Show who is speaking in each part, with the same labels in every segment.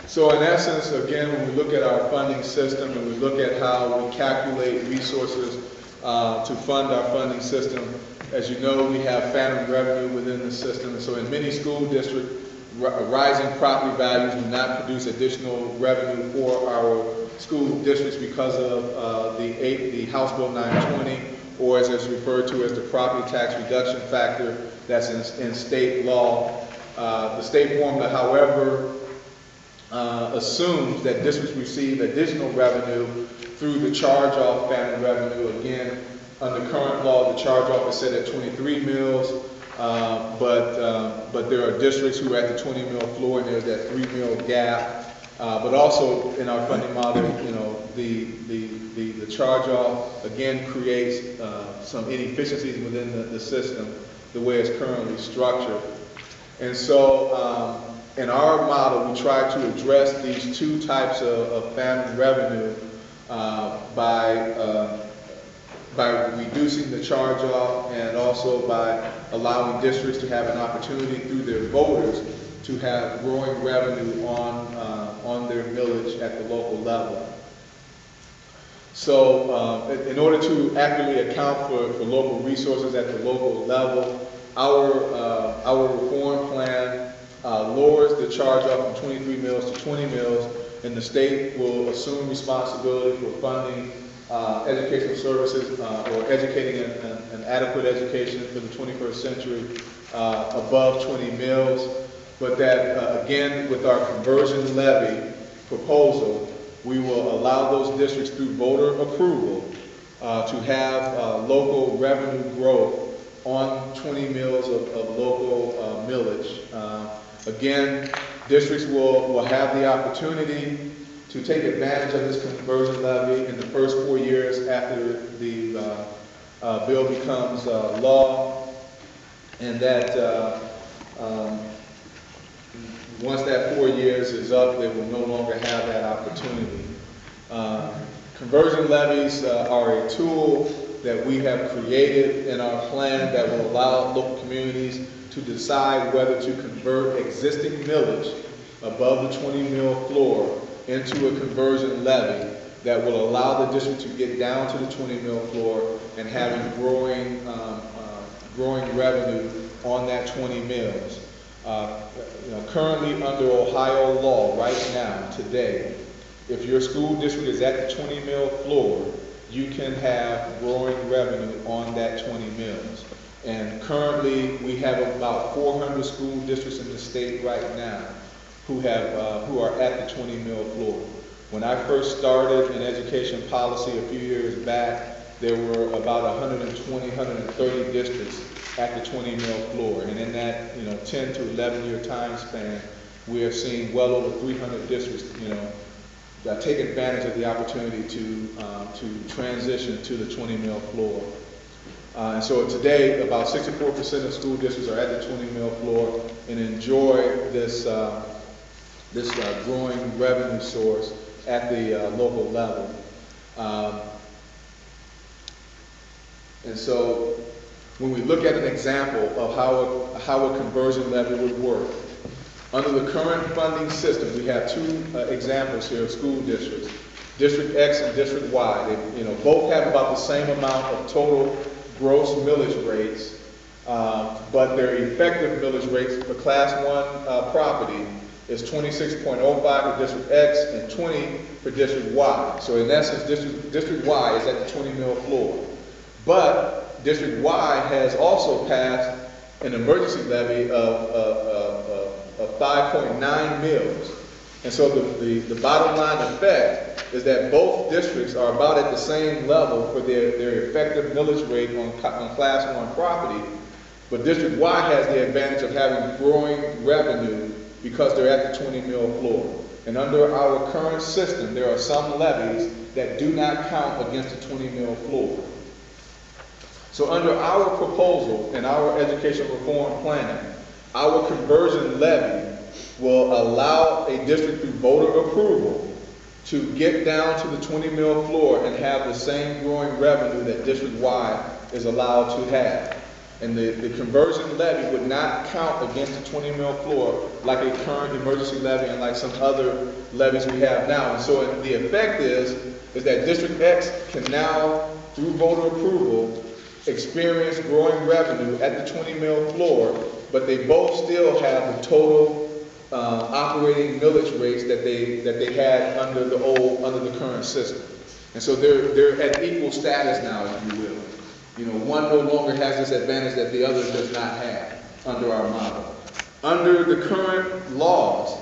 Speaker 1: So in essence, again, when we look at our funding system and we look at how we calculate resources to fund our funding system, as you know, we have phantom revenue within the system. And so in many school districts, rising property values do not produce additional revenue for our school districts because of the House Bill 920, or as it's referred to as the property tax reduction factor that's in state law. The state formula, however, assumes that districts receive additional revenue through the charge-off phantom revenue. Again, under current law, the charge-off is set at 23 mills, but there are districts who are at the 20 mil floor, and there's that 3 mil gap. But also in our funding model, you know, the charge-off again creates some inefficiencies within the system, the way it's currently structured. And so in our model, we try to address these two types of phantom revenue by reducing the charge-off and also by allowing districts to have an opportunity through their voters to have growing revenue on their millage at the local level. So in order to accurately account for local resources at the local level, our reform plan lowers the charge-off from 23 mills to 20 mills, and the state will assume responsibility for funding educational services or educating an adequate education for the 21st century above 20 mills. But that, again, with our conversion levy proposal, we will allow those districts through voter approval to have local revenue growth on 20 mills of local millage. Again, districts will have the opportunity to take advantage of this conversion levy in the first 4 years after the bill becomes law, and that once that 4 years is up, they will no longer have that opportunity. Conversion levies are a tool that we have created in our plan that will allow local communities to decide whether to convert existing millage above the 20 mil floor into a conversion levy that will allow the district to get down to the 20 mil floor and having growing revenue on that 20 mills. You know, currently under Ohio law right now, today, if your school district is at the 20 mil floor, you can have growing revenue on that 20 mills. And currently we have about 400 school districts in the state right now who are at the 20 mil floor. When I first started in education policy a few years back, there were about 120, 130 districts at the 20 mil floor. And in that 10 to 11 year time span, we are seeing well over 300 districts that take advantage of the opportunity to transition to the 20 mil floor. And so today, about 64% of school districts are at the 20 mil floor and enjoy this growing revenue source at the local level. And so when we look at an example of how a conversion levy would work, under the current funding system, we have two examples here of school districts, District X and District Y. They both have about the same amount of total gross millage rates, but their effective millage rates for Class 1 property is 26.05 for District X and 20 for District Y. So in essence, District Y is at the 20 mil floor. But District Y has also passed an emergency levy of 5.9 mils. And so the bottom line effect is that both districts are about at the same level for their effective millage rate on Class 1 property, but District Y has the advantage of having growing revenue because they're at the 20 mil floor. And under our current system, there are some levies that do not count against the 20 mil floor. So under our proposal in our education reform plan, our conversion levy will allow a district through voter approval to get down to the 20 mil floor and have the same growing revenue that District Y is allowed to have. And the conversion levy would not count against the 20 mil floor like a current emergency levy and like some other levies we have now. And so the effect is that District X can now, through voter approval, experience growing revenue at the 20 mil floor, but they both still have the total operating millage rates that they had under the current system. And so they're at equal status now, if you will. You know, one no longer has this advantage that the other does not have under our model. Under the current laws,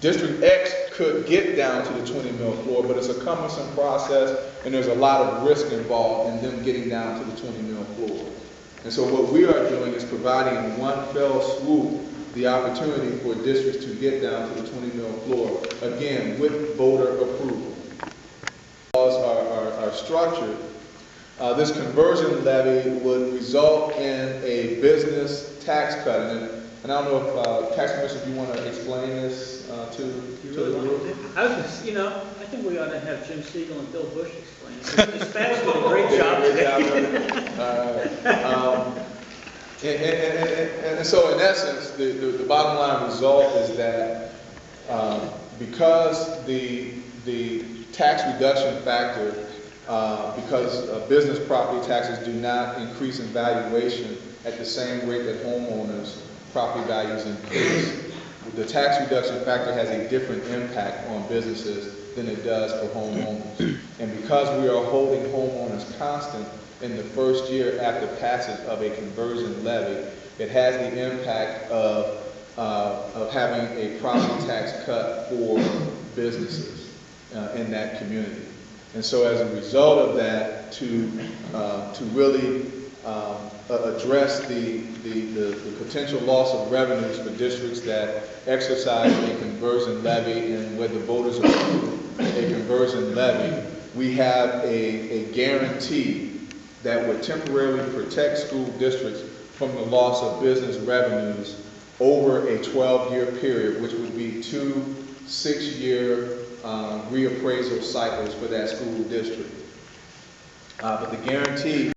Speaker 1: District X could get down to the 20 mil floor, but it's a cumbersome process and there's a lot of risk involved in them getting down to the 20 mil floor. And so what we are doing is providing in one fell swoop the opportunity for districts to get down to the 20 mil floor, again, with voter approval. Laws are structured. This conversion levy would result in a business tax cut. And I don't know if Tax Commissioner, if you want to explain this to the group.
Speaker 2: I think we ought to have Jim Siegel and Bill Bush explain it. The Spanish did a great job today.
Speaker 1: And so in essence, the bottom line result is that because the tax reduction factor, because business property taxes do not increase in valuation at the same rate that homeowners' property values increase, the tax reduction factor has a different impact on businesses than it does for homeowners. And because we are holding homeowners constant in the first year after passage of a conversion levy, it has the impact of having a property tax cut for businesses in that community. And so as a result of that, to really address the potential loss of revenues for districts that exercise a conversion levy and where the voters approve a conversion levy, we have a guarantee that would temporarily protect school districts from the loss of business revenues over a 12-year period, which would be 2 6-year reappraisal cycles for that school district. But the guarantee